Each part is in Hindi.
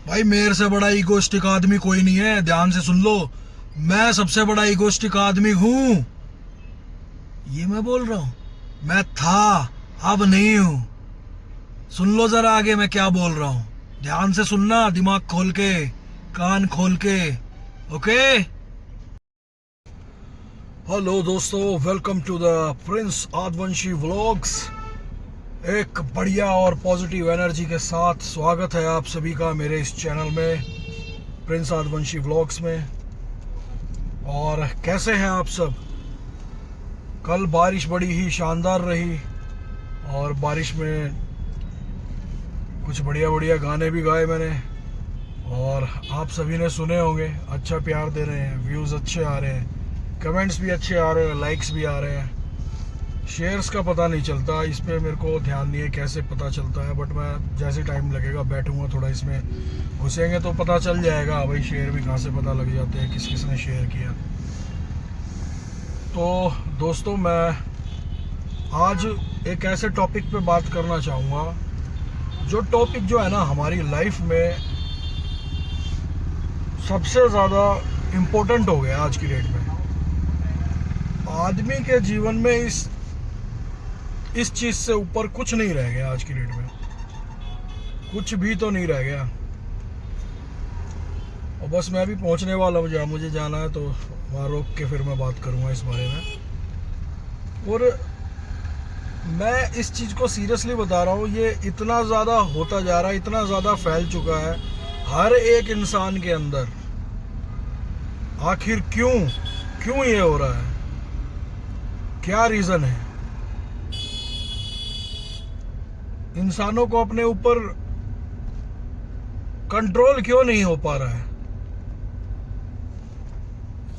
भाई मेरे से बड़ा इगोस्टिक आदमी कोई नहीं है, ध्यान से सुन लो। मैं सबसे बड़ा इगोस्टिक आदमी हूं, ये मैं बोल रहा हूं। मैं था, अब नहीं हूं। सुन लो जरा आगे मैं क्या बोल रहा हूं, ध्यान से सुनना, दिमाग खोल के, कान खोल के। ओके। हेलो दोस्तों, welcome to the Prince Adivanshi vlogs. एक बढ़िया और पॉजिटिव एनर्जी के साथ स्वागत है आप सभी का मेरे इस चैनल में, प्रिंस आदिवंशी व्लॉग्स में। और कैसे हैं आप सब? कल बारिश बड़ी ही शानदार रही और बारिश में कुछ बढ़िया बढ़िया गाने भी गाए मैंने, और आप सभी ने सुने होंगे। अच्छा प्यार दे रहे हैं, व्यूज़ अच्छे आ रहे हैं, कमेंट्स भी अच्छे आ रहे हैं, लाइक्स भी आ रहे हैं। शेयर्स का पता नहीं चलता, इस पे मेरे को ध्यान नहीं है कैसे पता चलता है, बट मैं जैसे टाइम लगेगा बैठूंगा थोड़ा इसमें घुसेंगे तो पता चल जाएगा भाई शेयर भी कहाँ से पता लग जाते हैं, किस किस ने शेयर किया। तो दोस्तों, मैं आज एक ऐसे टॉपिक पे बात करना चाहूँगा, जो टॉपिक जो है ना हमारी लाइफ में सबसे ज़्यादा इम्पोर्टेंट हो गया आज की डेट में। आदमी के जीवन में इस चीज़ से ऊपर कुछ नहीं रह गया आज की डेट में, कुछ भी तो नहीं रह गया। और बस मैं भी पहुंचने वाला हूँ, जहाँ मुझे जाना है तो वहाँ रोक के फिर मैं बात करूँगा इस बारे में। और मैं इस चीज़ को सीरियसली बता रहा हूँ, ये इतना ज़्यादा होता जा रहा है, इतना ज़्यादा फैल चुका है हर एक इंसान के अंदर। आखिर क्यों ये हो रहा है? क्या रीज़न है? इंसानों को अपने ऊपर कंट्रोल क्यों नहीं हो पा रहा है?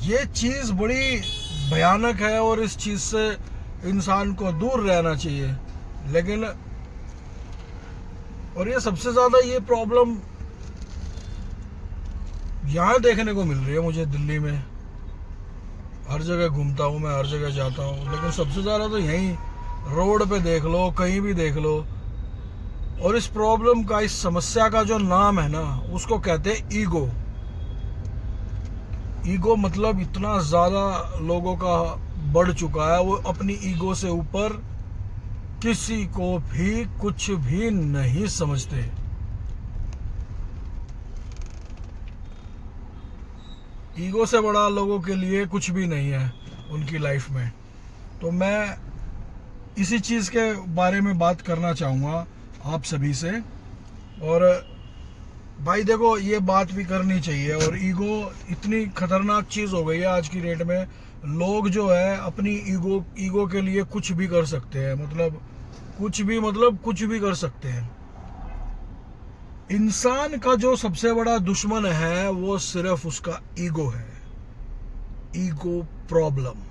ये चीज़ बड़ी भयानक है और इस चीज़ से इंसान को दूर रहना चाहिए। लेकिन और ये सबसे ज़्यादा ये प्रॉब्लम यहाँ देखने को मिल रही है मुझे, दिल्ली में। हर जगह घूमता हूँ मैं, हर जगह जाता हूँ, लेकिन सबसे ज़्यादा तो यहीं रोड पे देख लो, कहीं भी देख लो। और इस प्रॉब्लम का, इस समस्या का जो नाम है ना, उसको कहते हैं ईगो। ईगो मतलब इतना ज़्यादा लोगों का बढ़ चुका है, वो अपनी ईगो से ऊपर किसी को भी कुछ भी नहीं समझते। ईगो से बड़ा लोगों के लिए कुछ भी नहीं है उनकी लाइफ में। तो मैं इसी चीज़ के बारे में बात करना चाहूँगा आप सभी से। और भाई देखो, ये बात भी करनी चाहिए। और ईगो इतनी खतरनाक चीज़ हो गई है आज की डेट में। लोग जो है अपनी ईगो के लिए कुछ भी कर सकते हैं, मतलब कुछ भी कर सकते हैं। इंसान का जो सबसे बड़ा दुश्मन है वो सिर्फ उसका ईगो है, ईगो प्रॉब्लम।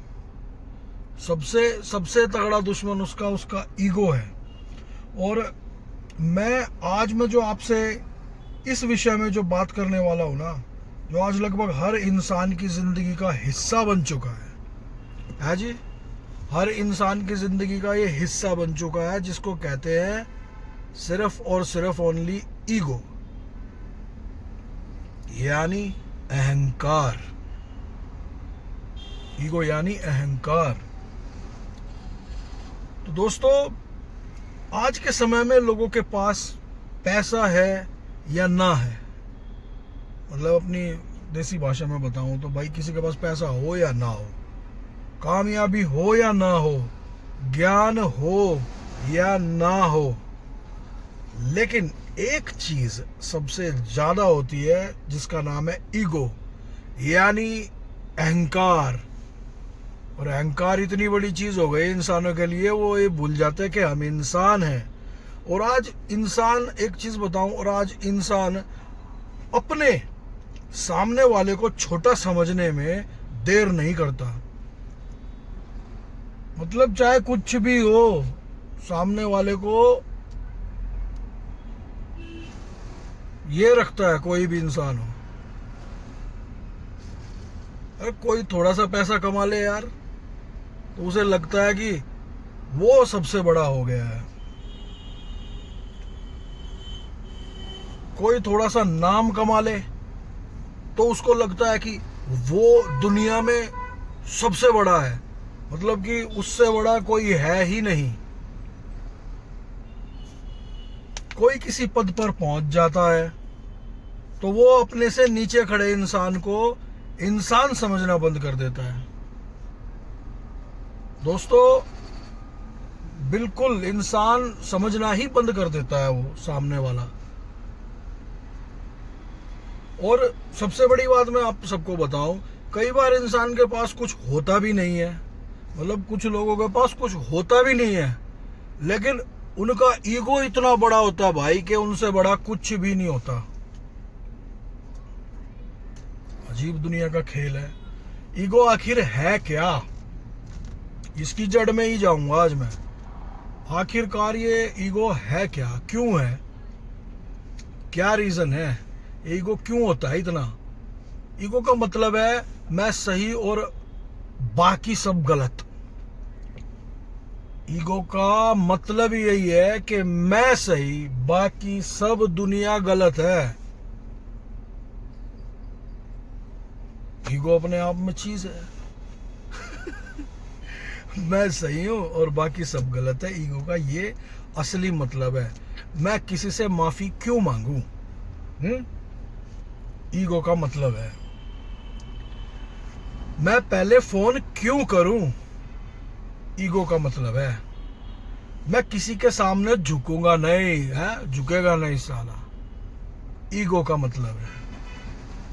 सबसे तगड़ा दुश्मन उसका ईगो है। और मैं जो आपसे इस विषय में जो बात करने वाला हूं ना, जो आज लगभग हर इंसान की जिंदगी का हिस्सा बन चुका है जी, हर इंसान की जिंदगी का ये हिस्सा बन चुका है, जिसको कहते हैं सिर्फ और सिर्फ ओनली ईगो, यानी अहंकार। ईगो यानी अहंकार। तो दोस्तों, आज के समय में लोगों के पास पैसा है या ना है, मतलब अपनी देसी भाषा में बताऊं तो भाई, किसी के पास पैसा हो या ना हो, कामयाबी हो या ना हो, ज्ञान हो या ना हो, लेकिन एक चीज सबसे ज्यादा होती है जिसका नाम है ईगो, यानी अहंकार। और अहंकार इतनी बड़ी चीज हो गई इंसानों के लिए, वो ये भूल जाते हैं कि हम इंसान हैं। और आज इंसान, एक चीज बताऊं, और आज इंसान अपने सामने वाले को छोटा समझने में देर नहीं करता। मतलब चाहे कुछ भी हो, सामने वाले को ये रखता है, कोई भी इंसान हो। अरे कोई थोड़ा सा पैसा कमा ले यार, तो उसे लगता है कि वो सबसे बड़ा हो गया है। कोई थोड़ा सा नाम कमा ले तो उसको लगता है कि वो दुनिया में सबसे बड़ा है, मतलब कि उससे बड़ा कोई है ही नहीं। कोई किसी पद पर पहुंच जाता है तो वो अपने से नीचे खड़े इंसान को इंसान समझना बंद कर देता है। दोस्तों, बिल्कुल इंसान समझना ही बंद कर देता है वो सामने वाला। और सबसे बड़ी बात मैं आप सबको बताऊं, कई बार इंसान के पास कुछ होता भी नहीं है, मतलब कुछ लोगों के पास कुछ होता भी नहीं है, लेकिन उनका ईगो इतना बड़ा होता है भाई कि उनसे बड़ा कुछ भी नहीं होता। अजीब दुनिया का खेल है। ईगो आखिर है क्या, इसकी जड़ में ही जाऊंगा आज मैं। आखिरकार ये ईगो है क्या, क्यों है, क्या रीजन है, ईगो क्यों होता है इतना। ईगो का मतलब है मैं सही और बाकी सब गलत। ईगो का मतलब यही है कि मैं सही, बाकी सब दुनिया गलत है। ईगो अपने आप में चीज है। मैं सही हूं और बाकी सब गलत है, ईगो का ये असली मतलब है। मैं किसी से माफी क्यों मांगू, ईगो का मतलब है। मैं पहले फोन क्यों करूं, ईगो का मतलब है। मैं किसी के सामने झुकूंगा नहीं, है झुकेगा नहीं साला, ईगो का मतलब है।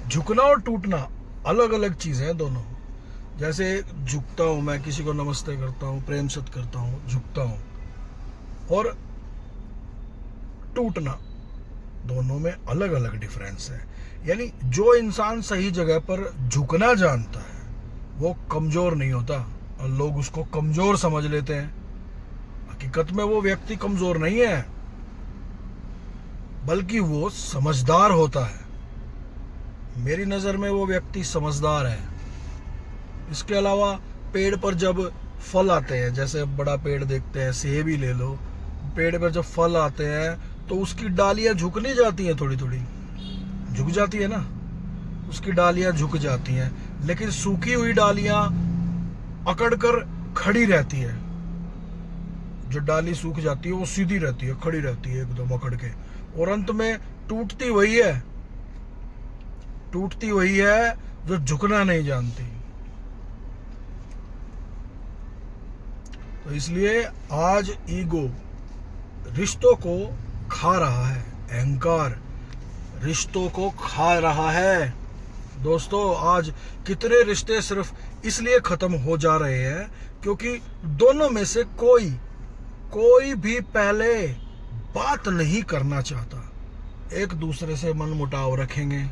झुकना और टूटना अलग अलग चीजें हैं दोनों। जैसे झुकता हूं, मैं किसी को नमस्ते करता हूं, प्रेम सत करता हूं, झुकता हूं, और टूटना, दोनों में अलग अलग डिफरेंस है। यानी जो इंसान सही जगह पर झुकना जानता है वो कमजोर नहीं होता, और लोग उसको कमजोर समझ लेते हैं। हकीकत में वो व्यक्ति कमजोर नहीं है, बल्कि वो समझदार होता है। मेरी नजर में वो व्यक्ति समझदार है। इसके अलावा पेड़ पर जब फल आते हैं, जैसे बड़ा पेड़ देखते हैं, सेब ही ले लो, पेड़ पर जब फल आते हैं तो उसकी डालियां झुक नहीं जाती हैं, थोड़ी थोड़ी झुक जाती है ना, उसकी डालियां झुक जाती हैं, लेकिन सूखी हुई डालियां अकड़कर खड़ी रहती है। जो डाली सूख जाती है वो सीधी रहती है, खड़ी रहती है एकदम अकड़ के, और अंत में टूटती वही है जो झुकना नहीं जानती। तो इसलिए आज ईगो रिश्तों को खा रहा है, अहंकार रिश्तों को खा रहा है। दोस्तों, आज कितने रिश्ते सिर्फ इसलिए खत्म हो जा रहे हैं क्योंकि दोनों में से कोई भी पहले बात नहीं करना चाहता। एक दूसरे से मन मुटाव रखेंगे,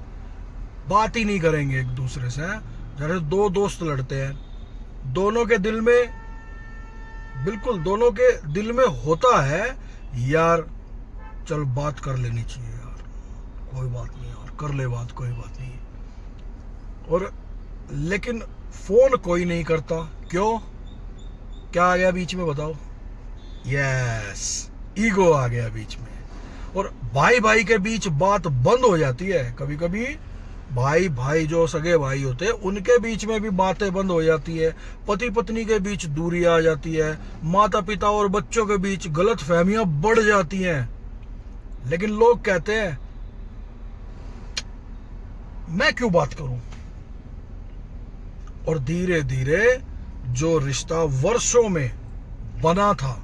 बात ही नहीं करेंगे एक दूसरे से। जैसे दो दोस्त लड़ते हैं, दोनों के दिल में होता है यार चल बात कर लेनी चाहिए यार, कोई बात नहीं यार, कर ले बात, कोई बात नहीं। और लेकिन फोन कोई नहीं करता, क्यों, क्या आ गया बीच में बताओ? यस, ईगो आ गया बीच में। और भाई के बीच बात बंद हो जाती है। कभी कभी भाई जो सगे भाई होते हैं उनके बीच में भी बातें बंद हो जाती है। पति पत्नी के बीच दूरी आ जाती है। माता पिता और बच्चों के बीच गलत फहमियां बढ़ जाती हैं। लेकिन लोग कहते हैं मैं क्यों बात करूं, और धीरे धीरे जो रिश्ता वर्षों में बना था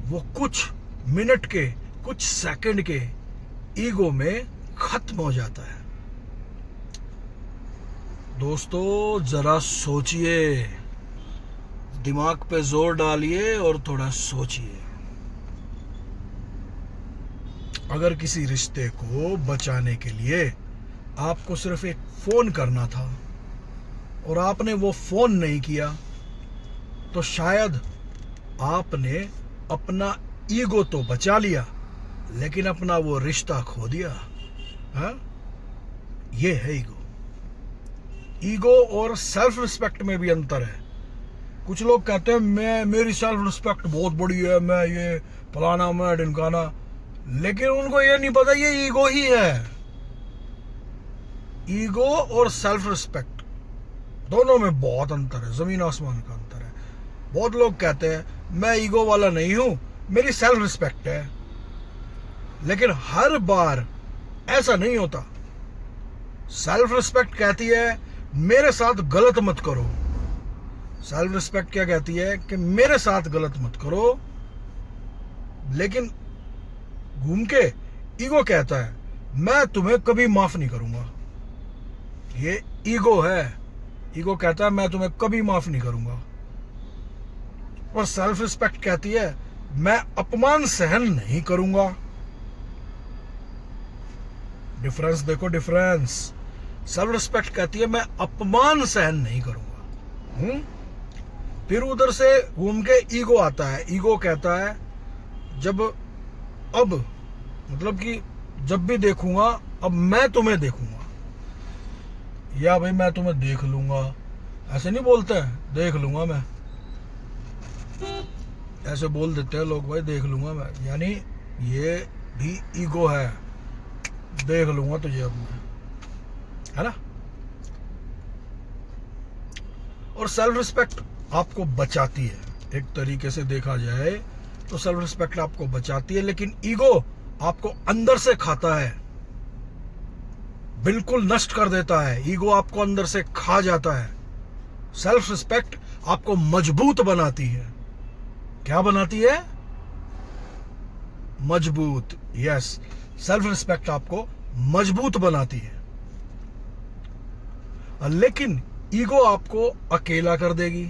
वो कुछ मिनट के, कुछ सेकंड के ईगो में खत्म हो जाता है। दोस्तों, जरा सोचिए, दिमाग पे जोर डालिए और थोड़ा सोचिए। अगर किसी रिश्ते को बचाने के लिए आपको सिर्फ एक फोन करना था और आपने वो फोन नहीं किया, तो शायद आपने अपना ईगो तो बचा लिया लेकिन अपना वो रिश्ता खो दिया। हाँ, ये है ईगो। ईगो और सेल्फ रिस्पेक्ट में भी अंतर है। कुछ लोग कहते हैं मेरी सेल्फ रिस्पेक्ट बहुत बड़ी है, मैं ये फलाना, मैं ढिमकाना। लेकिन उनको ये नहीं पता ये ईगो ही है। ईगो और सेल्फ रिस्पेक्ट दोनों में बहुत अंतर है, जमीन आसमान का अंतर है। बहुत लोग कहते हैं मैं ईगो वाला नहीं हूं, मेरी सेल्फ रिस्पेक्ट है। लेकिन हर बार ऐसा नहीं होता। सेल्फ रिस्पेक्ट कहती है मेरे साथ गलत मत करो। सेल्फ रिस्पेक्ट क्या कहती है कि मेरे साथ गलत मत करो। लेकिन घूम के ईगो कहता है मैं तुम्हें कभी माफ नहीं करूंगा। ये ईगो है। ईगो कहता है मैं तुम्हें कभी माफ नहीं करूंगा। और सेल्फ रिस्पेक्ट कहती है मैं अपमान सहन नहीं करूंगा। डिफरेंस देखो, डिफरेंस। सेल्फ रिस्पेक्ट कहती है मैं अपमान सहन नहीं करूंगा। फिर उधर से घूम के ईगो आता है। ईगो कहता है अब मतलब कि जब भी देखूंगा अब मैं तुम्हें देखूंगा, या भाई मैं तुम्हें देख लूंगा। ऐसे नहीं बोलते हैं देख लूंगा मैं, ऐसे बोल देते हैं लोग, भाई देख लूंगा मैं, यानी ये भी ईगो है। देख लूंगा तुझे अब मैं, है ना। और सेल्फ रिस्पेक्ट आपको बचाती है। एक तरीके से देखा जाए तो सेल्फ रिस्पेक्ट आपको बचाती है, लेकिन ईगो आपको अंदर से खाता है, बिल्कुल नष्ट कर देता है। ईगो आपको अंदर से खा जाता है। सेल्फ रिस्पेक्ट आपको मजबूत बनाती है। क्या बनाती है? मजबूत। यस, सेल्फ रिस्पेक्ट आपको मजबूत बनाती है। लेकिन ईगो आपको अकेला कर देगी,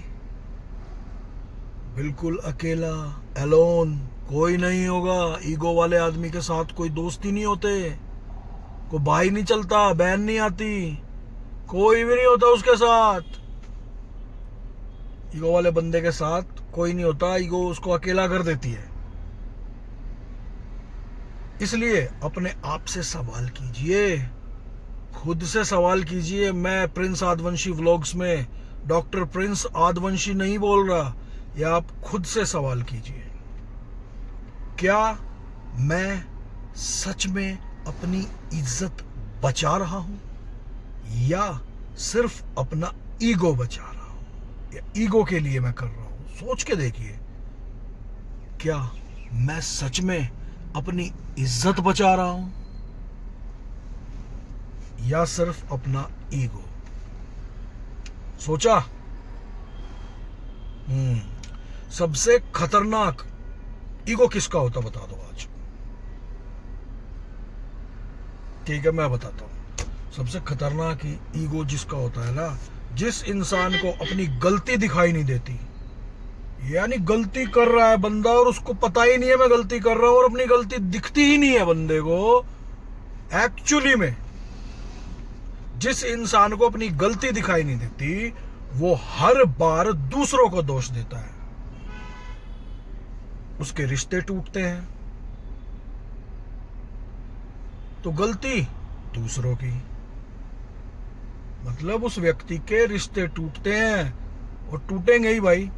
बिल्कुल अकेला, एलोन। कोई नहीं होगा ईगो वाले आदमी के साथ, कोई दोस्ती नहीं होते, कोई भाई नहीं चलता, बहन नहीं आती, कोई भी नहीं होता उसके साथ। ईगो वाले बंदे के साथ कोई नहीं होता। ईगो उसको अकेला कर देती है। इसलिए अपने आप से सवाल कीजिए, खुद से सवाल कीजिए। मैं प्रिंस आदवंशी व्लॉग्स में डॉक्टर प्रिंस आदवंशी नहीं बोल रहा। या आप खुद से सवाल कीजिए, क्या मैं सच में अपनी इज्जत बचा रहा हूं या सिर्फ अपना ईगो बचा रहा हूं, या ईगो के लिए मैं कर रहा हूं? सोच के देखिए, क्या मैं सच में अपनी इज्जत बचा रहा हूं या सिर्फ अपना ईगो? सोचा? सबसे खतरनाक ईगो किसका होता बता दो आज। ठीक है, मैं बताता हूं। सबसे खतरनाक ईगो जिसका होता है ना, जिस इंसान को अपनी गलती दिखाई नहीं देती, यानी गलती कर रहा है बंदा और उसको पता ही नहीं है मैं गलती कर रहा हूं, और अपनी गलती दिखती ही नहीं है बंदे को। एक्चुअली में जिस इंसान को अपनी गलती दिखाई नहीं देती, वो हर बार दूसरों को दोष देता है। उसके रिश्ते टूटते हैं तो गलती दूसरों की, मतलब उस व्यक्ति के रिश्ते टूटते हैं और टूटेंगे ही भाई।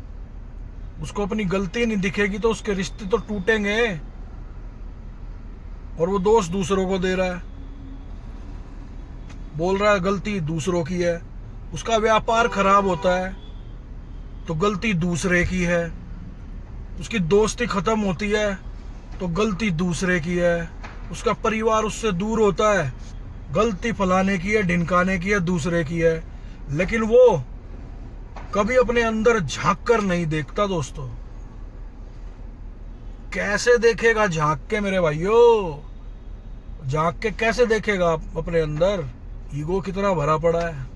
उसको अपनी गलती नहीं दिखेगी तो उसके रिश्ते तो टूटेंगे, और वो दोष दूसरों को दे रहा है, बोल रहा है गलती दूसरों की है। उसका व्यापार खराब होता है तो गलती दूसरे की है। उसकी दोस्ती खत्म होती है तो गलती दूसरे की है। उसका परिवार उससे दूर होता है, गलती फलाने की है, ढिनकाने की है, दूसरे की है। लेकिन वो कभी अपने अंदर झांक कर नहीं देखता दोस्तों। कैसे देखेगा झांक के मेरे भाइयों? झांक के कैसे देखेगा अपने अंदर? ईगो कितना भरा पड़ा है।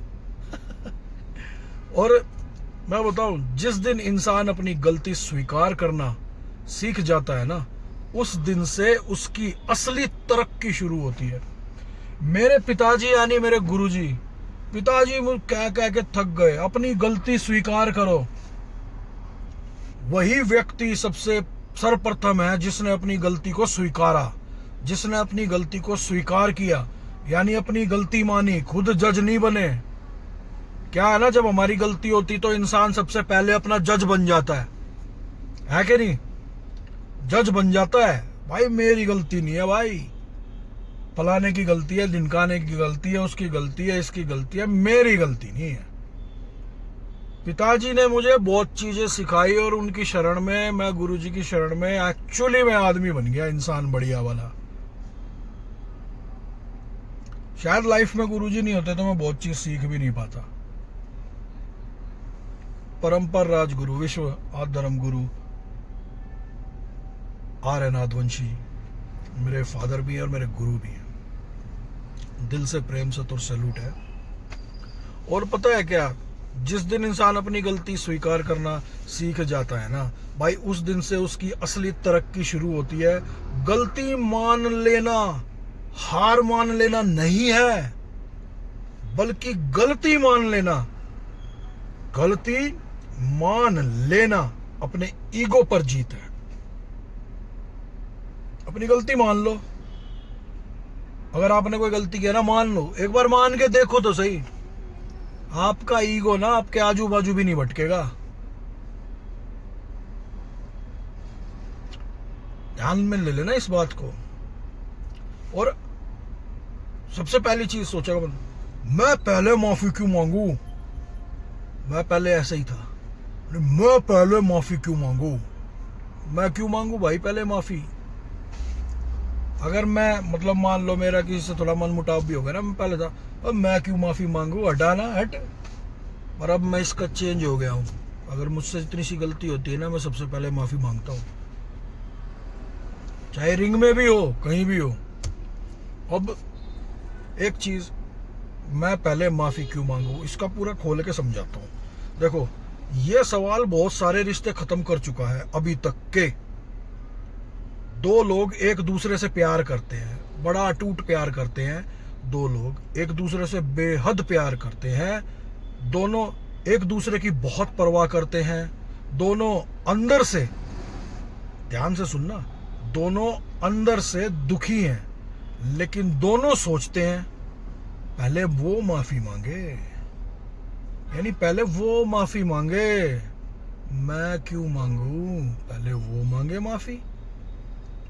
और मैं बताऊं, जिस दिन इंसान अपनी गलती स्वीकार करना सीख जाता है ना, उस दिन से उसकी असली तरक्की शुरू होती है। मेरे पिताजी यानी मेरे गुरुजी, पिताजी मुझे कह कह के थक गए, अपनी गलती स्वीकार करो। वही व्यक्ति सबसे सर्वप्रथम है जिसने अपनी गलती को स्वीकारा, जिसने अपनी गलती को स्वीकार किया, यानी अपनी गलती मानी, खुद जज नहीं बने। क्या है ना, जब हमारी गलती होती तो इंसान सबसे पहले अपना जज बन जाता है कि नहीं? जज बन जाता है, भाई मेरी गलती नहीं है भाई, फलाने की गलती है, ढिमकाने की गलती है, उसकी गलती है, इसकी गलती है, मेरी गलती नहीं है। पिताजी ने मुझे बहुत चीजें सिखाई और उनकी शरण में, मैं गुरुजी की शरण में एक्चुअली मैं आदमी बन गया, इंसान बढ़िया वाला। शायद लाइफ में गुरुजी नहीं होते तो मैं बहुत चीज सीख भी नहीं पाता। परंपर राजगुरु, विश्व आदि धर्म गुरु RN आदवंशी मेरे फादर भी हैं और मेरे गुरु भी हैं। दिल से प्रेम से तो सैल्यूट है। और पता है क्या, जिस दिन इंसान अपनी गलती स्वीकार करना सीख जाता है ना भाई, उस दिन से उसकी असली तरक्की शुरू होती है। गलती मान लेना हार मान लेना नहीं है, बल्कि गलती मान लेना, गलती मान लेना अपने ईगो पर जीत है। अपनी गलती मान लो। अगर आपने कोई गलती किया ना, मान लो, एक बार मान के देखो तो सही। आपका ईगो ना आपके आजू बाजू भी नहीं भटकेगा। ध्यान में ले लेना इस बात को। और सबसे पहली चीज सोचेगा, मैं पहले माफी क्यों मांगू, मैं पहले ऐसे ही था, मैं पहले माफी क्यों मांगू, मैं क्यों मांगू भाई पहले माफी। अगर मैं मतलब मान लो मेरा किसी से थोड़ा मन मुटाव भी हो गया ना, मैं पहले था, अब मैं क्यों माफी मांगू, हटाना हट। पर अब मैं इसका चेंज हो गया हूं। अगर मुझसे इतनी सी गलती होती है ना, मैं सबसे पहले माफी मांगता हूं, चाहे रिंग में भी हो, कहीं भी हो। अब एक चीज, मैं पहले माफी क्यों मांगू, इसका पूरा खोल के समझाता हूं। देखो, ये सवाल बहुत सारे रिश्ते खत्म कर चुका है अभी तक के। दो लोग एक दूसरे से प्यार करते हैं, बड़ा अटूट प्यार करते हैं। दो लोग एक दूसरे से बेहद प्यार करते हैं। दोनों एक दूसरे की बहुत परवाह करते हैं। दोनों अंदर से, ध्यान से सुनना, दोनों अंदर से दुखी हैं, लेकिन दोनों सोचते हैं पहले वो माफी मांगे, यानी पहले वो माफी मांगे, मैं क्यों मांगू, पहले वो मांगे माफी।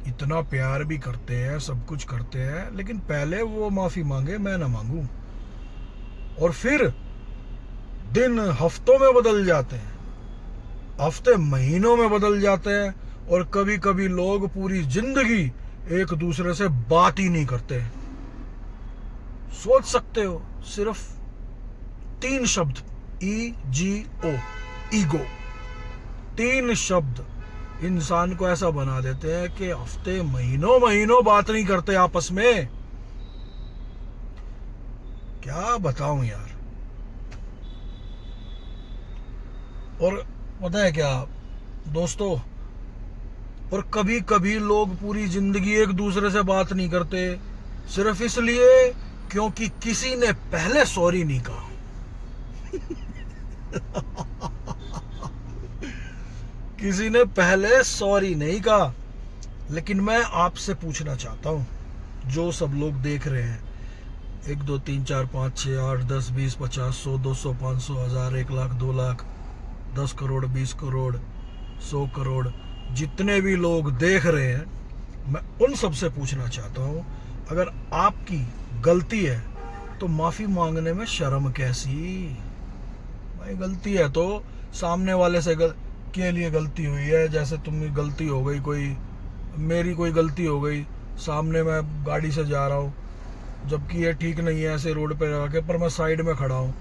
इतना प्यार भी करते हैं, सब कुछ करते हैं, लेकिन पहले वो माफी मांगे, मैं ना मांगू। और फिर दिन हफ्तों में बदल जाते हैं, हफ्ते महीनों में बदल जाते हैं, और कभी कभी लोग पूरी जिंदगी एक दूसरे से बात ही नहीं करते। सोच सकते हो, सिर्फ 3 शब्द, EGO, ईगो, 3 शब्द इंसान को ऐसा बना देते हैं कि हफ्ते महीनों महीनों बात नहीं करते आपस में। क्या बताऊं यार। और पता है क्या दोस्तों, और कभी कभी लोग पूरी जिंदगी एक दूसरे से बात नहीं करते, सिर्फ इसलिए क्योंकि किसी ने पहले सॉरी नहीं कहा। किसी ने पहले सॉरी नहीं कहा। लेकिन मैं आपसे पूछना चाहता हूं, जो सब लोग देख रहे हैं, 1 2 3 4 5 6 8 10 20 50 100 200 500 1000 1 लाख 2 लाख 10 करोड़ 20 करोड़ 100 करोड़, जितने भी लोग देख रहे हैं, मैं उन सब से पूछना चाहता हूं, अगर आपकी गलती है तो माफी मांगने में शर्म कैसी। भाई गलती है तो सामने वाले से के लिए गलती हुई है, जैसे तुम्हें गलती हो गई, कोई मेरी कोई गलती हो गई, सामने मैं गाड़ी से जा रहा हूँ, जबकि ये ठीक नहीं है ऐसे रोड पे लगा के, पर मैं साइड में खड़ा हूँ,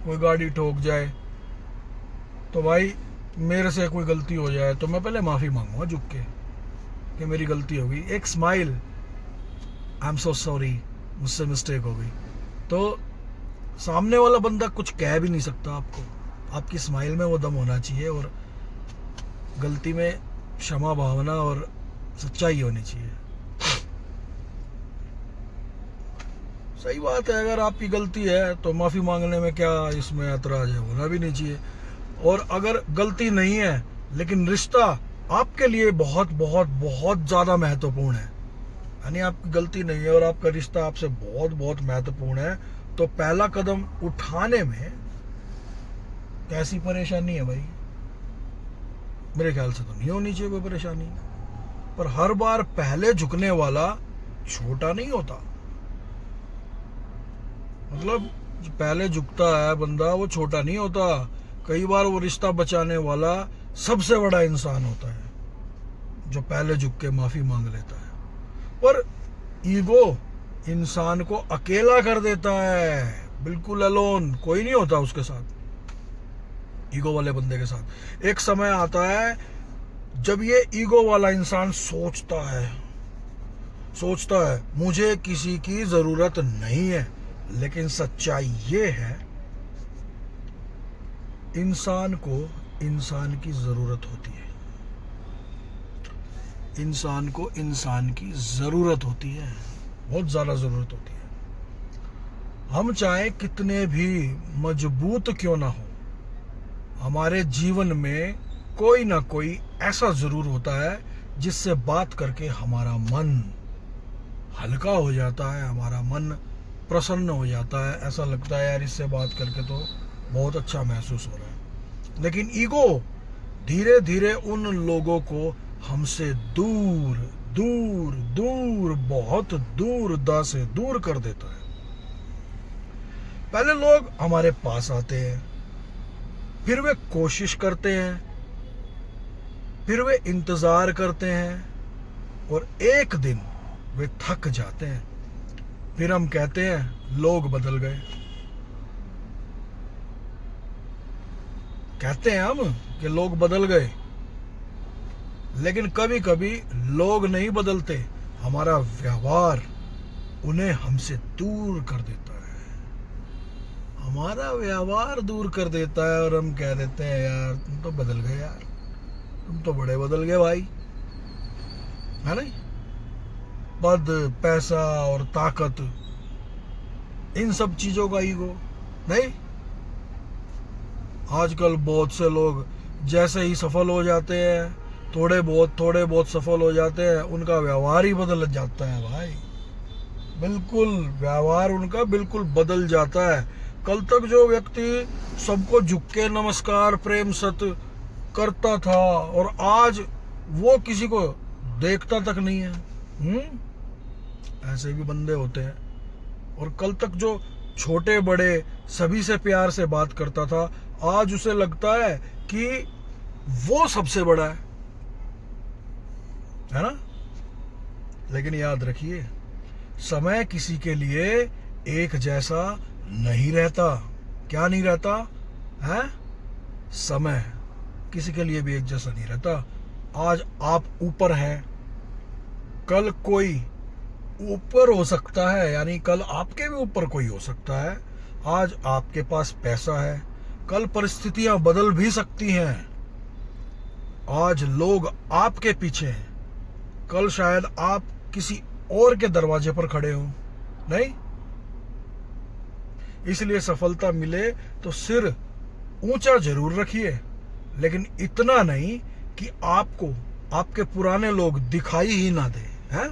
कोई गाड़ी ठोक जाए तो भाई मेरे से कोई गलती हो जाए तो मैं पहले माफी मांगूंगा झुक के कि मेरी गलती हो गई, एक smile, I am so sorry, मुझसे मिस्टेक हो गई, तो सामने वाला बंदा कुछ कह भी नहीं सकता आपको। आपकी स्माइल में वो दम होना चाहिए, और गलती में क्षमा भावना और सच्चाई होनी चाहिए। सही बात है, अगर आपकी गलती है तो माफी मांगने में क्या इसमें ऐतराज है, होना भी नहीं चाहिए। और अगर गलती नहीं है लेकिन रिश्ता आपके लिए बहुत बहुत बहुत ज्यादा महत्वपूर्ण है, यानी आपकी गलती नहीं है और आपका रिश्ता आपसे बहुत बहुत महत्वपूर्ण है, तो पहला कदम उठाने में कैसी परेशानी है भाई, मेरे ख्याल से तो नहीं होनी चाहिए कोई परेशानी। पर हर बार पहले झुकने वाला छोटा नहीं होता। मतलब जो पहले झुकता है बंदा वो छोटा नहीं होता। कई बार वो रिश्ता बचाने वाला सबसे बड़ा इंसान होता है जो पहले झुक के माफी मांग लेता है। पर ईगो इंसान को अकेला कर देता है, बिल्कुल अलोन, कोई नहीं होता उसके साथ। ईगो वाले बंदे के साथ एक समय आता है जब ये ईगो वाला इंसान सोचता है मुझे किसी की जरूरत नहीं है। लेकिन सच्चाई ये है इंसान को इंसान की जरूरत होती है। इंसान को इंसान की जरूरत होती है, बहुत ज्यादा जरूरत होती है। हम चाहे कितने भी मजबूत क्यों ना हो, हमारे जीवन में कोई ना कोई ऐसा जरूर होता है जिससे बात करके हमारा मन हल्का हो जाता है, हमारा मन प्रसन्न हो जाता है। ऐसा लगता है यार इससे बात करके तो बहुत अच्छा महसूस हो रहा है। लेकिन ईगो धीरे धीरे उन लोगों को हमसे दूर दूर दूर, बहुत दूर दा से दूर कर देता है। पहले लोग हमारे पास आते हैं, फिर वे कोशिश करते हैं, फिर वे इंतजार करते हैं और एक दिन वे थक जाते हैं। फिर हम कहते हैं लोग बदल गए। कहते हैं हम कि लोग बदल गए, लेकिन कभी कभी लोग नहीं बदलते, हमारा व्यवहार उन्हें हमसे दूर कर देता है। हमारा व्यवहार दूर कर देता है और हम कह देते हैं यार तुम तो बदल गए, यार तुम तो बड़े बदल गए भाई, है नहीं। पद, पैसा और ताकत, इन सब चीजों का ईगो नहीं। आजकल बहुत से लोग जैसे ही सफल हो जाते हैं, थोड़े बहुत सफल हो जाते हैं, उनका व्यवहार ही बदल जाता है भाई। बिल्कुल व्यवहार उनका बिल्कुल बदल जाता है। कल तक जो व्यक्ति सबको झुक के नमस्कार प्रेम सत करता था और आज वो किसी को देखता तक नहीं है। ऐसे भी बंदे होते हैं। और कल तक जो छोटे बड़े सभी से प्यार से बात करता था, आज उसे लगता है कि वो सबसे बड़ा है ना। लेकिन याद रखिए समय किसी के लिए एक जैसा नहीं रहता। क्या नहीं रहता है? समय किसी के लिए भी एक जैसा नहीं रहता। आज आप ऊपर हैं, कल कोई ऊपर हो सकता है, यानी कल आपके भी ऊपर कोई हो सकता है। आज आपके पास पैसा है, कल परिस्थितियां बदल भी सकती हैं। आज लोग आपके पीछे हैं, कल शायद आप किसी और के दरवाजे पर खड़े हो। नहीं, इसलिए सफलता मिले तो सिर ऊंचा जरूर रखिए, लेकिन इतना नहीं कि आपको आपके पुराने लोग दिखाई ही ना दे, हैं?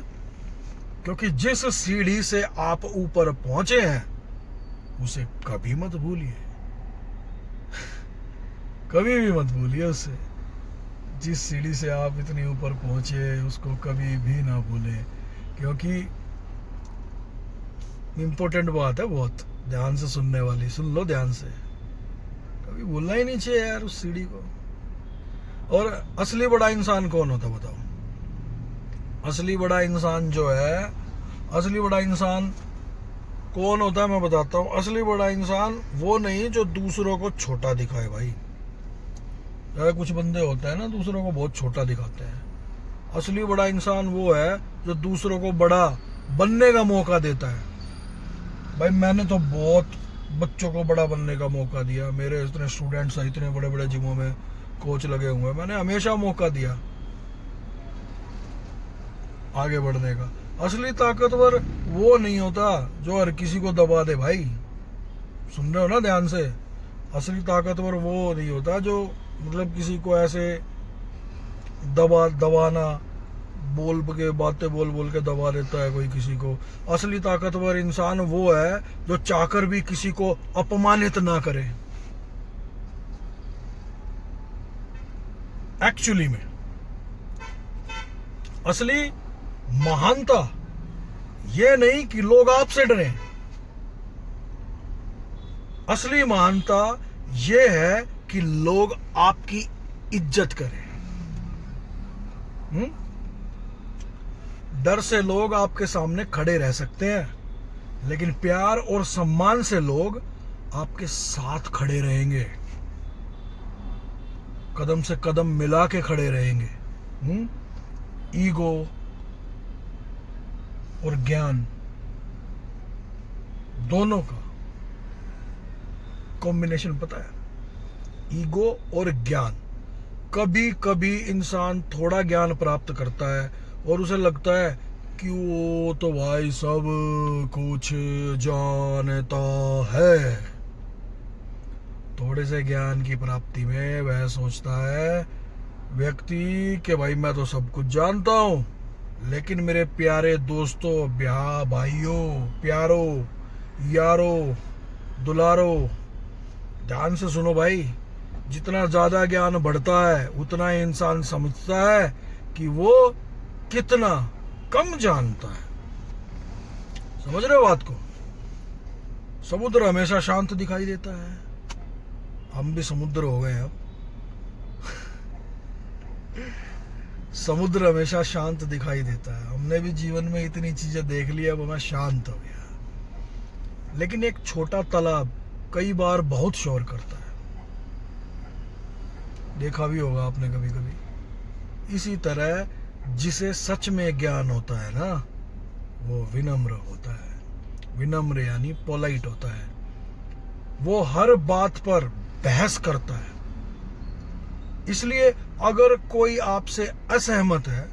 क्योंकि जिस सीढ़ी से आप ऊपर पहुंचे हैं उसे कभी मत भूलिए। कभी भी मत भूलिए उसे। जिस सीढ़ी से आप इतनी ऊपर पहुंचे उसको कभी भी ना भूलें, क्योंकि इम्पोर्टेंट बात है, बहुत ध्यान से सुनने वाली, सुन लो ध्यान से। कभी भूलना ही नहीं चाहिए यार उस सीढ़ी को। और असली बड़ा इंसान कौन होता बताओ? असली बड़ा इंसान जो है, असली बड़ा इंसान कौन होता है मैं बताता हूँ। असली बड़ा इंसान वो नहीं जो दूसरों को छोटा दिखाए भाई। कुछ बंदे होते हैं ना दूसरों को बहुत छोटा दिखाते हैं। असली बड़ा इंसान वो है जो दूसरों को बड़ा बनने का मौका देता है। भाई मैंने तो बहुत बच्चों को बड़ा बनने का मौका दिया। मेरे इतने स्टूडेंट्स हैं, इतने बड़े बड़े जिमों में कोच लगे हुए हैं, मैंने हमेशा मौका दिया आगे बढ़ने का। असली ताकतवर वो नहीं होता जो हर किसी को दबा दे भाई। सुन रहे हो ना ध्यान से? असली ताकतवर वो नहीं होता जो मतलब किसी को ऐसे दबाना, बोल के बातें बोल के दबा देता है कोई किसी को। असली ताकतवर इंसान वो है जो चाहकर भी किसी को अपमानित ना करे। एक्चुअली में असली महानता ये नहीं कि लोग आपसे डरें, असली महानता ये है कि लोग आपकी इज्जत करें। डर से लोग आपके सामने खड़े रह सकते हैं, लेकिन प्यार और सम्मान से लोग आपके साथ खड़े रहेंगे, कदम से कदम मिला के खड़े रहेंगे। ईगो और ज्ञान दोनों का कॉम्बिनेशन पता है? ईगो और ज्ञान। कभी कभी इंसान थोड़ा ज्ञान प्राप्त करता है और उसे लगता है कि वो तो भाई सब कुछ जानता है। थोड़े से ज्ञान की प्राप्ति में वह सोचता है व्यक्ति कि भाई मैं तो सब कुछ जानता हूं, लेकिन मेरे प्यारे दोस्तों, भाइयों, प्यारो, यारो, दुलारो, ध्यान से सुनो भाई। जितना ज्यादा ज्ञान बढ़ता है उतना ही इंसान समझता है कि वो कितना कम जानता है। समझ रहे हो बात को? समुद्र हमेशा शांत दिखाई देता है। हम भी समुद्र हो गए अब। समुद्र हमेशा शांत दिखाई देता है। हमने भी जीवन में इतनी चीजें देख ली, अब मैं शांत हो गया। लेकिन एक छोटा तालाब कई बार बहुत शोर करता है। देखा भी होगा आपने कभी कभी। इसी तरह जिसे सच में ज्ञान होता है ना, वो विनम्र होता है। विनम्र यानी पोलाइट होता है। वो हर बात पर बहस करता है। इसलिए अगर कोई आपसे असहमत है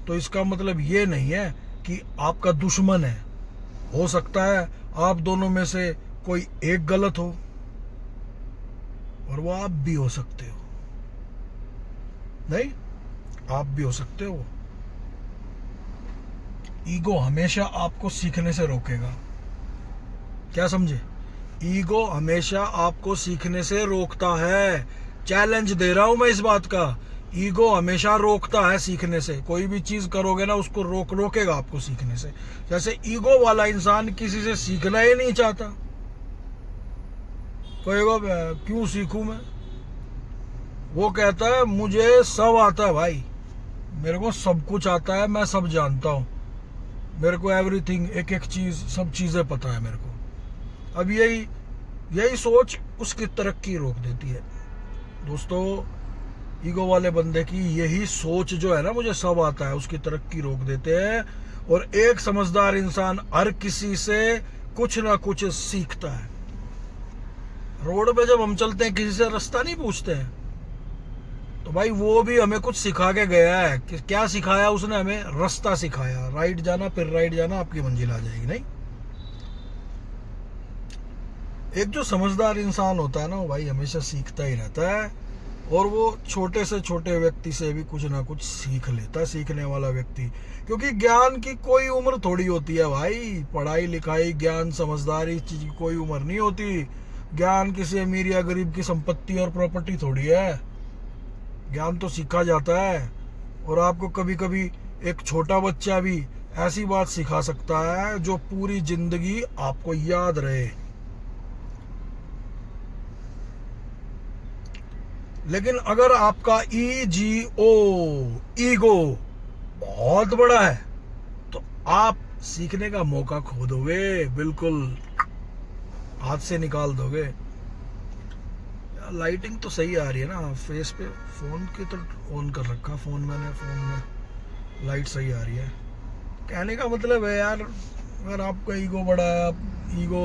तो इसका मतलब ये नहीं है कि आपका दुश्मन है। हो सकता है आप दोनों में से कोई एक गलत हो और वो आप भी हो सकते हो। नहीं, आप भी हो सकते हो। ईगो हमेशा आपको सीखने से रोकेगा। क्या समझे? ईगो हमेशा आपको सीखने से रोकता है। चैलेंज दे रहा हूं मैं इस बात का। ईगो हमेशा रोकता है सीखने से। कोई भी चीज करोगे ना, उसको रोकेगा आपको सीखने से। जैसे ईगो वाला इंसान किसी से सीखना ही नहीं चाहता। कहेगा क्यों सीखूं मैं? वो कहता है मुझे सब आता है भाई, मेरे को सब कुछ आता है, मैं सब जानता हूं, मेरे को एवरीथिंग, एक एक चीज, सब चीजें पता है मेरे को। अब यही सोच उसकी तरक्की रोक देती है। दोस्तों, ईगो वाले बंदे की यही सोच जो है ना, मुझे सब आता है, उसकी तरक्की रोक देते हैं। और एक समझदार इंसान हर किसी से कुछ ना कुछ सीखता है। रोड पे जब हम चलते हैं, किसी से रास्ता नहीं पूछते हैं, तो भाई वो भी हमें कुछ सिखा के गया है। कि क्या सिखाया उसने? हमें रास्ता सिखाया। राइट जाना, फिर राइट जाना, आपकी मंजिल आ जाएगी। नहीं, एक जो समझदार इंसान होता है ना, वो भाई हमेशा सीखता ही रहता है। और वो छोटे से छोटे व्यक्ति से भी कुछ ना कुछ सीख लेता है, सीखने वाला व्यक्ति। क्योंकि ज्ञान की कोई उम्र थोड़ी होती है भाई। पढ़ाई लिखाई, ज्ञान, समझदारी, चीज की कोई उम्र नहीं होती। ज्ञान किसी अमीर या गरीब की संपत्ति और प्रॉपर्टी थोड़ी है। ज्ञान तो सीखा जाता है। और आपको कभी कभी एक छोटा बच्चा भी ऐसी बात सिखा सकता है जो पूरी जिंदगी आपको याद रहे। लेकिन अगर आपका ईगो बहुत बड़ा है तो आप सीखने का मौका खो दोगे, बिल्कुल हाथ से निकाल दोगे। लाइटिंग तो सही आ रही है ना फेस पे? फोन की तो ऑन कर रखा, फोन में लाइट सही आ रही है। कहने का मतलब है यार, अगर आपका ईगो बड़ा है, आप ईगो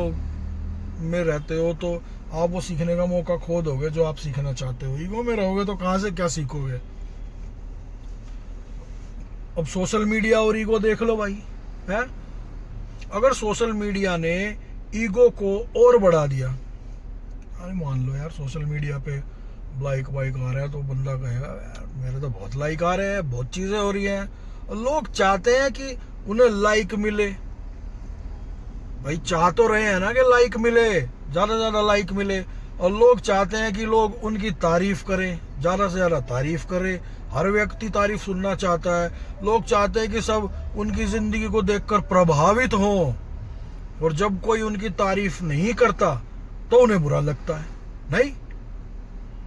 में रहते हो, तो आप वो सीखने का मौका खो दोगे जो आप सीखना चाहते हो। ईगो में रहोगे तो कहां से क्या सीखोगे? अब सोशल मीडिया और ईगो देख लो भाई, है? अगर सोशल मीडिया ने ईगो को और बढ़ा दिया, अरे मान लो यार सोशल मीडिया पे लाइक वाइक आ रहा है, तो बंदा कहेगा यार मेरे तो बहुत लाइक आ रहे हैं, बहुत चीजें हो रही हैं। और लोग चाहते हैं कि उन्हें लाइक मिले। भाई चाह तो रहे हैं ना कि लाइक मिले, ज्यादा ज्यादा लाइक मिले। और लोग चाहते हैं कि लोग उनकी तारीफ करें, ज्यादा से ज्यादा तारीफ करे। हर व्यक्ति तारीफ सुनना चाहता है। लोग चाहते हैं कि सब उनकी जिंदगी को देखकर प्रभावित हों, और जब कोई उनकी तारीफ नहीं करता तो उन्हें बुरा लगता है। नहीं,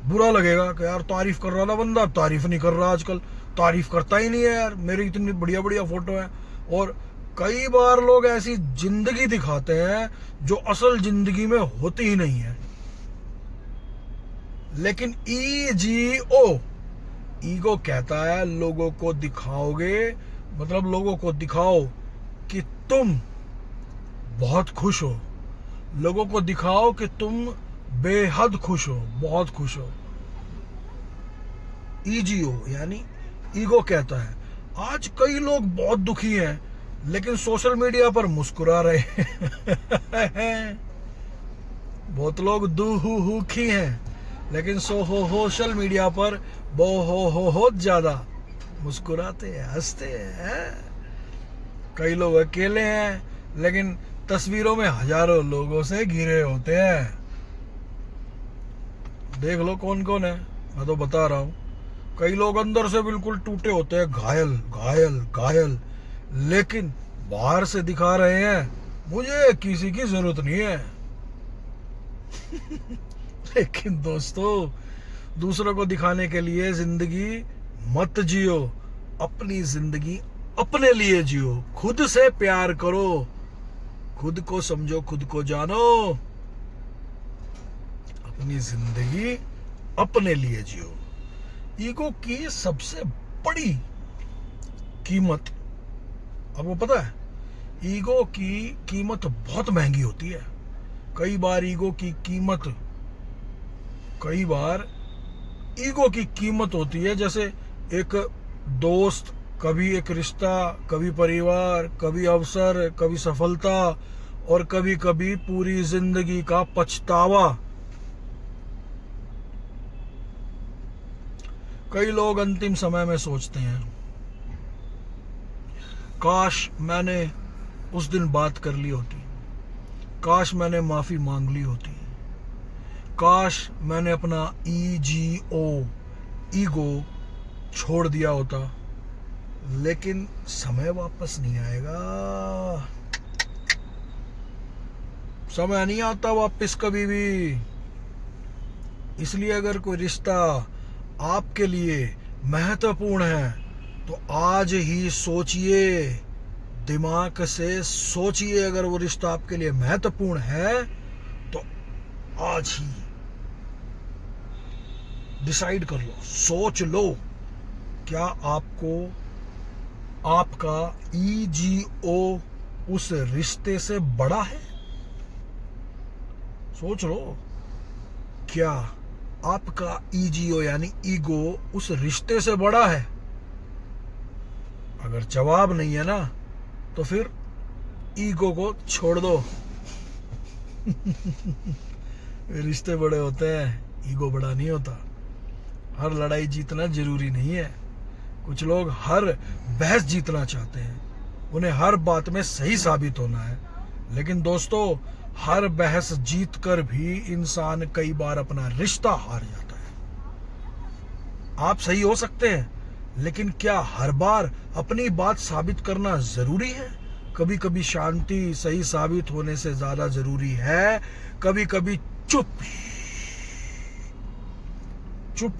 बुरा लगेगा कि यार तारीफ कर रहा था बंदा, तारीफ नहीं कर रहा, आजकल तारीफ करता ही नहीं है यार, मेरी इतनी बढ़िया बढ़िया फोटो है। और कई बार लोग ऐसी जिंदगी दिखाते हैं जो असल जिंदगी में होती ही नहीं है। लेकिन ईगो कहता है लोगों को दिखाओगे, मतलब लोगों को दिखाओ कि तुम बहुत खुश हो, लोगों को दिखाओ कि तुम बेहद खुश हो, बहुत खुश हो। ईजीओ यानी ईगो कहता है आज कई लोग बहुत दुखी हैं लेकिन सोशल मीडिया पर मुस्कुरा रहे हैं। बहुत लोग दुखी हैं लेकिन सोशल मीडिया पर बहुत ज्यादा मुस्कुराते हैं, हंसते हैं। कई लोग अकेले हैं लेकिन तस्वीरों में हजारों लोगों से घिरे होते हैं। देख लो कौन कौन है, मैं तो बता रहा हूं। कई लोग अंदर से बिल्कुल टूटे होते हैं, घायल घायल घायल, लेकिन बाहर से दिखा रहे हैं मुझे किसी की जरूरत नहीं है। लेकिन दोस्तों, दूसरों को दिखाने के लिए जिंदगी मत जियो, अपनी जिंदगी अपने लिए जियो। खुद से प्यार करो, खुद को समझो, खुद को जानो, अपनी जिंदगी अपने लिए जियो। ईगो की सबसे बड़ी कीमत आपको पता है? ईगो की कीमत बहुत महंगी होती है। कई बार ईगो की कीमत होती है जैसे एक दोस्त, कभी एक रिश्ता, कभी परिवार, कभी अवसर, कभी सफलता, और कभी कभी पूरी जिंदगी का पछतावा। कई लोग अंतिम समय में सोचते हैं काश मैंने उस दिन बात कर ली होती, काश मैंने माफी मांग ली होती, काश मैंने अपना ईगो छोड़ दिया होता। लेकिन समय वापस नहीं आएगा, समय नहीं आता वापस कभी भी। इसलिए अगर कोई रिश्ता आपके लिए महत्वपूर्ण है तो आज ही सोचिए, दिमाग से सोचिए। अगर वो रिश्ता आपके लिए महत्वपूर्ण है तो आज ही डिसाइड कर लो, सोच लो, क्या आपको आपका ईजीओ उस रिश्ते से बड़ा है? सोच लो, क्या आपका ईजीओ यानी ईगो उस रिश्ते से बड़ा है? अगर जवाब नहीं है ना तो फिर ईगो को छोड़ दो। रिश्ते बड़े होते हैं, ईगो बड़ा नहीं होता। हर लड़ाई जीतना जरूरी नहीं है। कुछ लोग हर बहस जीतना चाहते हैं, उन्हें हर बात में सही साबित होना है। लेकिन दोस्तों, हर बहस जीतकर भी इंसान कई बार अपना रिश्ता हार जाता है। आप सही हो सकते हैं, लेकिन क्या हर बार अपनी बात साबित करना जरूरी है? कभी कभी शांति सही साबित होने से ज्यादा जरूरी है। कभी कभी चुप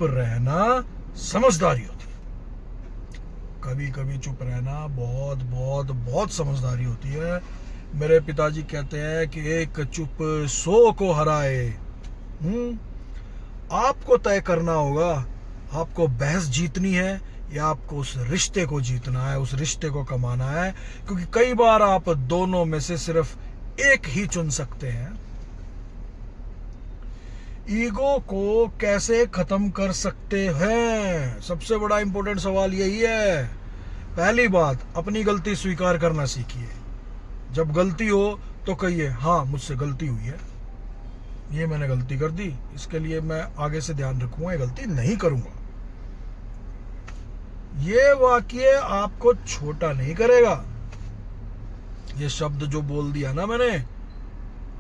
रहना समझदारी होती है। कभी कभी चुप रहना बहुत बहुत बहुत समझदारी होती है। मेरे पिताजी कहते हैं कि एक चुप 100 को हराए। आपको तय करना होगा, आपको बहस जीतनी है या आपको उस रिश्ते को जीतना है, उस रिश्ते को कमाना है। क्योंकि कई बार आप दोनों में से सिर्फ एक ही चुन सकते हैं। ईगो को कैसे खत्म कर सकते हैं? सबसे बड़ा इंपॉर्टेंट सवाल यही है। पहली बात, अपनी गलती स्वीकार करना सीखिए। जब गलती हो तो कहिए हाँ मुझसे गलती हुई है, ये मैंने गलती कर दी, इसके लिए मैं आगे से ध्यान रखूंगा, ये गलती नहीं करूंगा। ये वाक्य आपको छोटा नहीं करेगा। ये शब्द जो बोल दिया ना मैंने,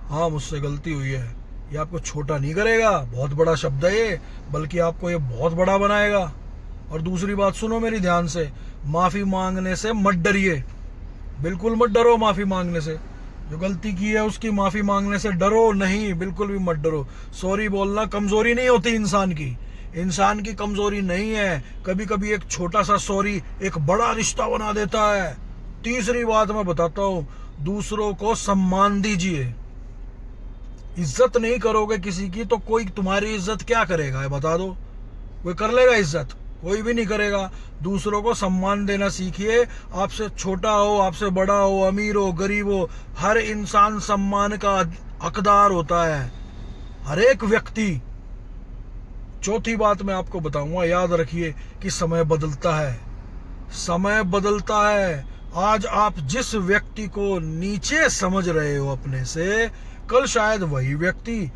हाँ मुझसे गलती हुई है, ये आपको छोटा नहीं करेगा, बहुत बड़ा शब्द है ये, बल्कि आपको ये बहुत बड़ा बनाएगा। और दूसरी बात सुनो मेरी ध्यान से, माफी मांगने से मत डरिए, बिल्कुल मत डरो माफी मांगने से। जो गलती की है उसकी माफी मांगने से डरो नहीं, बिल्कुल भी मत डरो। सॉरी बोलना कमजोरी नहीं होती इंसान की, इंसान की कमजोरी नहीं है। कभी कभी एक छोटा सा सॉरी एक बड़ा रिश्ता बना देता है। तीसरी बात मैं बताता हूं, दूसरों को सम्मान दीजिए। इज्जत नहीं करोगे किसी की तो कोई तुम्हारी इज्जत क्या करेगा, बता दो? कोई कर लेगा इज्जत? कोई भी नहीं करेगा। दूसरों को सम्मान देना सीखिए। आपसे छोटा हो, आपसे बड़ा हो, अमीर हो, गरीब हो, हर इंसान सम्मान का हकदार होता है, हर एक व्यक्ति। चौथी बात मैं आपको बताऊंगा, याद रखिए कि समय बदलता है, समय बदलता है। आज आप जिस व्यक्ति को नीचे समझ रहे हो अपने से, कल शायद वही व्यक्ति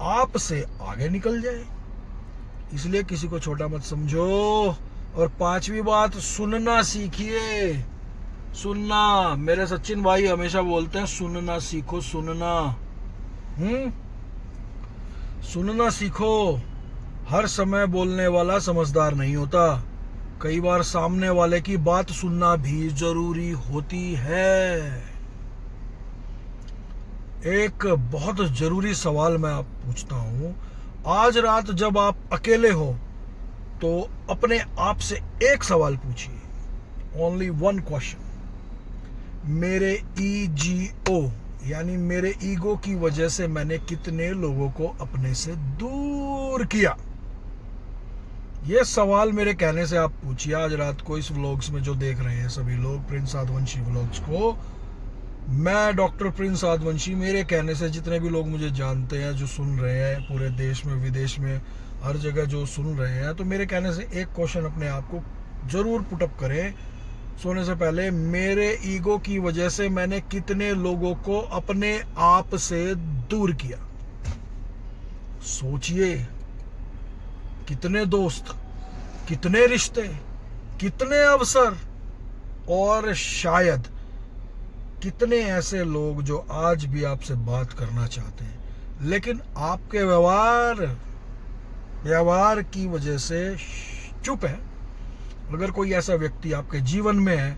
आपसे आगे निकल जाए। इसलिए किसी को छोटा मत समझो। और पांचवी बात, सुनना सीखिए। सुनना, मेरे सचिन भाई हमेशा बोलते हैं सुनना सीखो, सुनना। सुनना सीखो। हर समय बोलने वाला समझदार नहीं होता, कई बार सामने वाले की बात सुनना भी जरूरी होती है। एक बहुत जरूरी सवाल मैं आप पूछता हूं, आज रात जब आप अकेले हो तो अपने आप से एक सवाल पूछिए, ओनली वन क्वेश्चन। मेरे ईगो यानी मेरे ईगो की वजह से मैंने कितने लोगों को अपने से दूर किया? यह सवाल मेरे कहने से आप पूछिए आज रात को इस व्लॉग्स में। जो देख रहे हैं सभी लोग प्रिंस आदवंशी व्लॉग्स को, मैं डॉक्टर प्रिंस आदवंशी, मेरे कहने से जितने भी लोग मुझे जानते हैं, जो सुन रहे हैं पूरे देश में विदेश में हर जगह जो सुन रहे हैं, तो मेरे कहने से एक क्वेश्चन अपने आप को जरूर पुटअप करें सोने से पहले। मेरे ईगो की वजह से मैंने कितने लोगों को अपने आप से दूर किया? सोचिए, कितने दोस्त, कितने रिश्ते, कितने अवसर, और शायद कितने ऐसे लोग जो आज भी आपसे बात करना चाहते हैं, लेकिन आपके व्यवहार की वजह से चुप है। अगर कोई ऐसा व्यक्ति आपके जीवन में है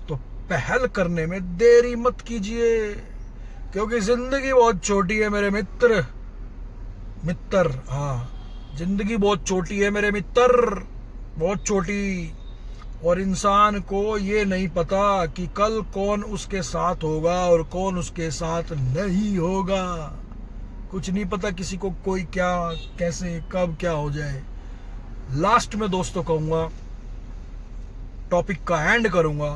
तो पहल करने में देरी मत कीजिए, क्योंकि जिंदगी बहुत छोटी है मेरे मित्र। हाँ, जिंदगी बहुत छोटी है मेरे मित्र, बहुत छोटी। और इंसान को ये नहीं पता कि कल कौन उसके साथ होगा और कौन उसके साथ नहीं होगा। कुछ नहीं पता किसी को, कोई क्या, कैसे, कब क्या हो जाए। लास्ट में दोस्तों कहूंगा, टॉपिक का एंड करूंगा,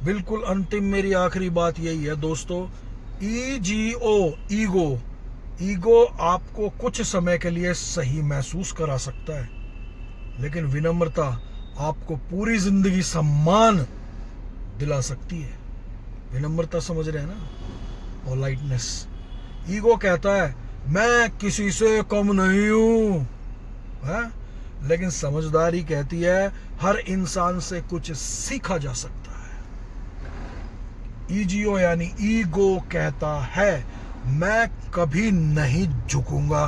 बिल्कुल अंतिम मेरी आखिरी बात यही है दोस्तों। ईगो आपको कुछ समय के लिए सही महसूस करा सकता है, लेकिन विनम्रता आपको पूरी जिंदगी सम्मान दिला सकती है। विनम्रता समझ रहे हैं ना, पोलाइटनेस। ईगो कहता है मैं किसी से कम नहीं हूं, लेकिन समझदारी कहती है हर इंसान से कुछ सीखा जा सकता है। ईगो कहता है मैं कभी नहीं झुकूंगा,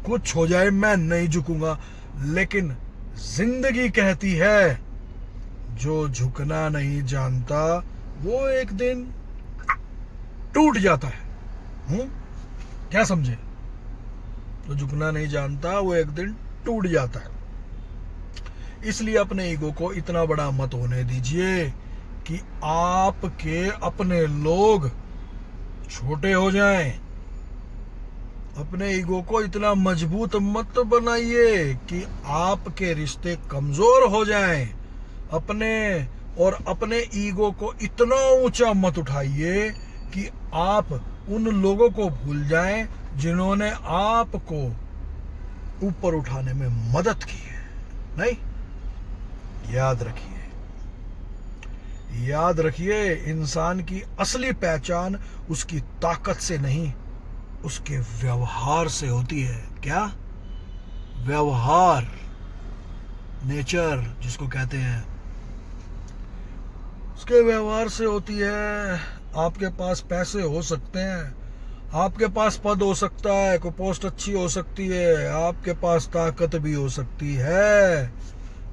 कुछ हो जाए मैं नहीं झुकूंगा। लेकिन जिंदगी कहती है जो झुकना नहीं जानता वो एक दिन टूट जाता है। क्या समझे? जो झुकना नहीं जानता वो एक दिन टूट जाता है। इसलिए अपने ईगो को इतना बड़ा मत होने दीजिए कि आपके अपने लोग छोटे हो जाएं। अपने ईगो को इतना मजबूत मत बनाइए कि आपके रिश्ते कमजोर हो जाएं। अपने ईगो को इतना ऊंचा मत उठाइए कि आप उन लोगों को भूल जाएं जिन्होंने आपको ऊपर उठाने में मदद की है। नहीं, याद रखिए, इंसान की असली पहचान उसकी ताकत से नहीं, उसके व्यवहार से होती है। क्या? व्यवहार, नेचर जिसको कहते हैं, उसके व्यवहार से होती है। आपके पास पैसे हो सकते हैं, आपके पास पद हो सकता है, कोई पोस्ट अच्छी हो सकती है, आपके पास ताकत भी हो सकती है,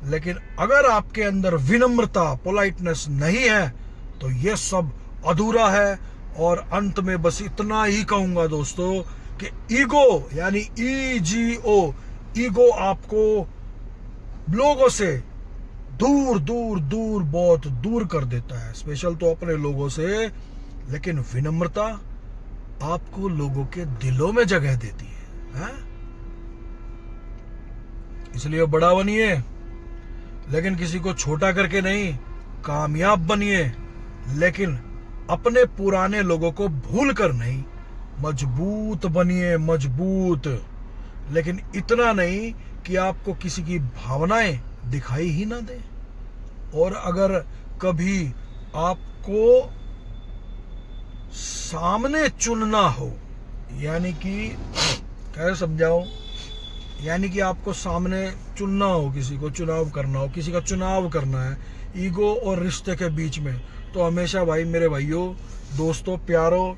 लेकिन अगर आपके अंदर विनम्रता, पोलाइटनेस नहीं है तो ये सब अधूरा है। और अंत में बस इतना ही कहूंगा दोस्तों कि ईगो यानी EGO, ईगो आपको लोगों से दूर दूर दूर बहुत दूर कर देता है, स्पेशल तो अपने लोगों से। लेकिन विनम्रता आपको लोगों के दिलों में जगह देती है? इसलिए बड़ा बनिए, लेकिन किसी को छोटा करके नहीं। कामयाब बनिए, लेकिन अपने पुराने लोगों को भूल कर नहीं। मजबूत बनिए, मजबूत, लेकिन इतना नहीं कि आपको किसी की भावनाएं दिखाई ही ना दे। और अगर कभी आपको सामने चुनना हो, यानी कि कैसे समझाऊं, यानी कि आपको सामने चुनना हो, किसी को चुनाव करना हो, किसी का चुनाव करना है ईगो और रिश्ते के बीच में, तो हमेशा भाई, मेरे भाइयों, दोस्तों, प्यारों,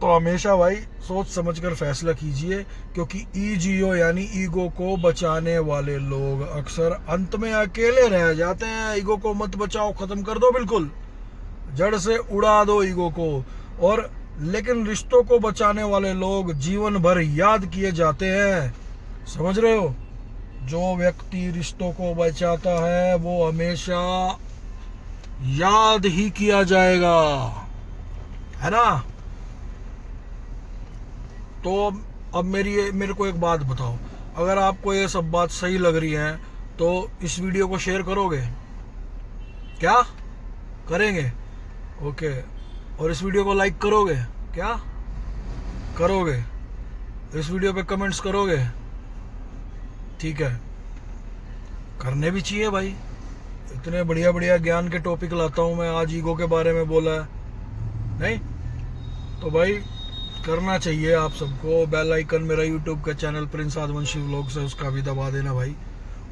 तो हमेशा भाई सोच समझकर फैसला कीजिए। क्योंकि EGO यानी ईगो को बचाने वाले लोग अक्सर अंत में अकेले रह जाते हैं। ईगो को मत बचाओ, खत्म कर दो, बिल्कुल जड़ से उड़ा दो ईगो को। और लेकिन रिश्तों को बचाने वाले लोग जीवन भर याद किए जाते हैं, समझ रहे हो? जो व्यक्ति रिश्तों को बचाता है वो हमेशा याद ही किया जाएगा, है ना? तो अब मेरे को एक बात बताओ, अगर आपको ये सब बात सही लग रही है तो इस वीडियो को शेयर करोगे? क्या करेंगे? ओके। और इस वीडियो को लाइक करोगे? क्या करोगे? इस वीडियो पे कमेंट्स करोगे? ठीक है, करने भी चाहिए भाई। इतने बढ़िया बढ़िया ज्ञान के टॉपिक लाता हूं मैं, आज ईगो के बारे में बोला है नहीं, तो भाई करना चाहिए आप सबको। बेल आइकन मेरा यूट्यूब का चैनल प्रिंस आदवंशी व्लॉग्स है, उसका भी दबा देना भाई।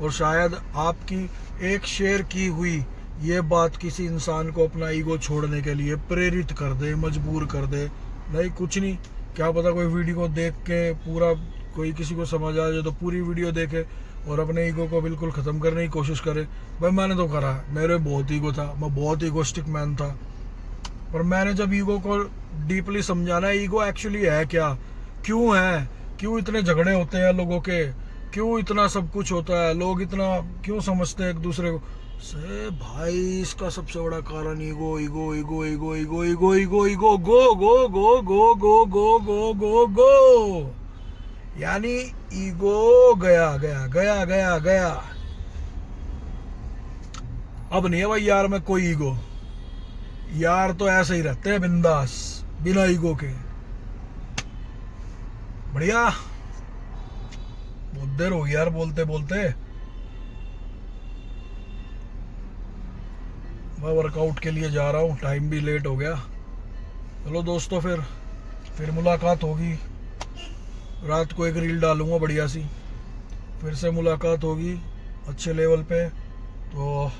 और शायद आपकी एक शेयर की हुई ये बात किसी इंसान को अपना ईगो छोड़ने के लिए प्रेरित कर दे, मजबूर कर दे। नहीं, कुछ नहीं, क्या पता कोई वीडियो देख के पूरा कोई किसी को समझ आ जाए तो पूरी वीडियो देखे और अपने ईगो को बिल्कुल ख़त्म करने की कोशिश करे। भाई मैंने तो करा, मेरे बहुत ईगो था, मैं बहुत ईगोस्टिक मैन था। पर मैंने जब ईगो को डीपली समझाना, ईगो एक्चुअली है क्या, क्यों है, क्यों इतने झगड़े होते हैं लोगों के, क्यों इतना सब कुछ होता है, लोग इतना क्यों समझते हैं एक दूसरे को से, भाई इसका सबसे बड़ा कारण ego, ego, ego, ego, ego, ego, ego, ego, go go go go go go go go go, यानी ईगो गया गया गया गया गया। अब नहीं है भाई यार में कोई ईगो, यार तो ऐसे ही रहते हैं बिंदास, बिना ईगो के। बढ़िया, बहुत देर हो गई यार बोलते बोलते। मैं वर्कआउट के लिए जा रहा हूँ, टाइम भी लेट हो गया। चलो दोस्तों, फिर मुलाकात होगी। रात को एक रील डालूंगा बढ़िया सी, फिर से मुलाकात होगी अच्छे लेवल पे। तो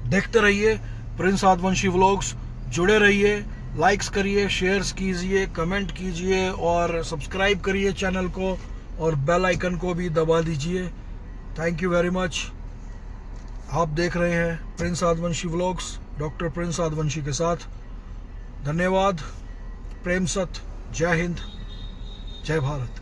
देखते रहिए प्रिंस आदवंशी व्लॉग्स, जुड़े रहिए, लाइक्स करिए, शेयर्स कीजिए, कमेंट कीजिए और सब्सक्राइब करिए चैनल को और बेल आइकन को भी दबा दीजिए। Thank you very much. आप देख रहे हैं प्रिंस आदवंशी व्लॉग्स, डॉक्टर प्रिंस आदवंशी के साथ। धन्यवाद, प्रेम सत, जय हिंद, जय भारत।